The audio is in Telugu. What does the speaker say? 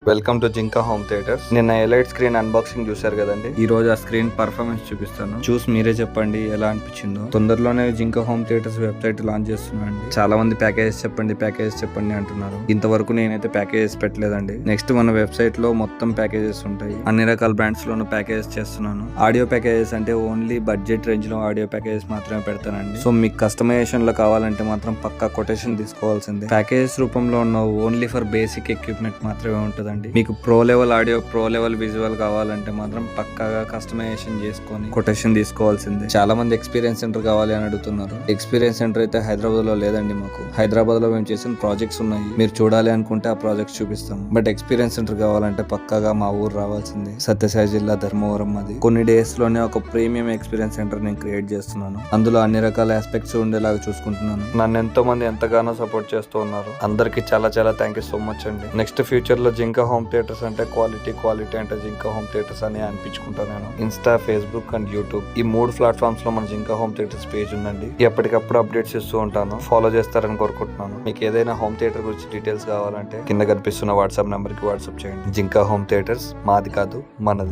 Welcome to Jinka home theatres. నిన్న ఎలైట్ స్క్రీన్ అన్బాక్సింగ్ చూశారు కదండి. ఈ రోజు ఆ స్క్రీన్ పర్ఫార్మెన్స్ చూపిస్తాను, చూసి మీరే చెప్పండి ఎలా అనిపించిందో. తొందరలోనే జింకా హోమ్ థియేటర్స్ వెబ్సైట్ లాంచ్ చేస్తున్నాండి. చాలా మంది ప్యాకేజెస్ చెప్పండి అంటున్నారు. ఇంతవరకు నేనైతే ప్యాకేజెస్ పెట్టలేదండి. నెక్స్ట్ మన వెబ్సైట్ లో మొత్తం ప్యాకేజెస్ ఉంటాయి. అన్ని రకాల బ్రాండ్స్ లోను ప్యాకేజెస్ చేస్తున్నాను. ఆడియో ప్యాకేజెస్ అంటే ఓన్లీ బడ్జెట్ రేంజ్ లో ఆడియో ప్యాకేజెస్ మాత్రమే పెడతానండి. సో మీకు కస్టమైజేషన్ లో కావాలంటే మాత్రం పక్కా కొటేషన్ తీసుకోవాల్సిందే. ప్యాకేజెస్ రూపంలో ఉన్న ఓన్లీ ఫర్ బేసిక్ ఎక్విప్మెంట్ మాత్రమే ఉంటుంది. మీకు pro level audio, pro level visual కావాలంటే మాత్రం పక్కాగా కస్టమైజేషన్ చేసుకొని కొటేషన్ తీసుకోవాల్సిందే. చాలా మంది ఎక్స్పీరియన్స్ సెంటర్ కావాలి అని అడుగుతున్నారు. ఎక్స్పీరియన్స్ సెంటర్ అయితే హైదరాబాద్ లో లేదండి. మాకు హైదరాబాద్ లో మేము చేసిన ప్రాజెక్ట్స్ ఉన్నాయి. మీరు చూడాలి అనుకుంటే ఆ ప్రాజెక్ట్స్ చూపిస్తాం. బట్ ఎక్స్పీరియన్స్ సెంటర్ కావాలంటే పక్కాగా మా ఊరు రావాల్సిందే. సత్యసాయి జిల్లా ధర్మవరం. అది కొన్ని డేస్ లోనే ఒక ప్రీమియం ఎక్స్పీరియన్స్ సెంటర్ నేను క్రియేట్ చేస్తున్నాను. అందులో అన్ని రకాల ఆస్పెక్ట్స్ ఉండేలాగా చూసుకుంటున్నాను. నన్ను ఎంతో మంది ఎంతగానో సపోర్ట్ చేస్తూ ఉన్నారు. అందరికి చాలా చాలా థ్యాంక్ యూ సో మచ్ అండి. నెక్స్ట్ ఫ్యూచర్ లో జింకా హోమ్ థియేటర్స్ అంటే క్వాలిటీ అంటే జింకా హోమ్ థియేటర్స్ అని అనిపించుకుంటాను నేను. ఇన్స్టా, ఫేస్బుక్ అండ్ యూట్యూబ్ ఈ 3 ప్లాట్ఫామ్స్ లో మన జింకా హోమ్ థియేటర్స్ పేజ్ ఉందండి. ఎప్పటికప్పుడు అప్డేట్స్ ఇస్తూ ఉంటాను. ఫాలో చేస్తారని కోరుకుంటున్నాను. మీకు ఏదైనా హోమ్ థియేటర్ గురించి డీటెయిల్స్ కావాలంటే కింద కనిపిస్తున్న వాట్సాప్ నెంబర్ కి వాట్సాప్ చేయండి. జింకా హోమ్ థియేటర్స్ మాది కాదు, మనది.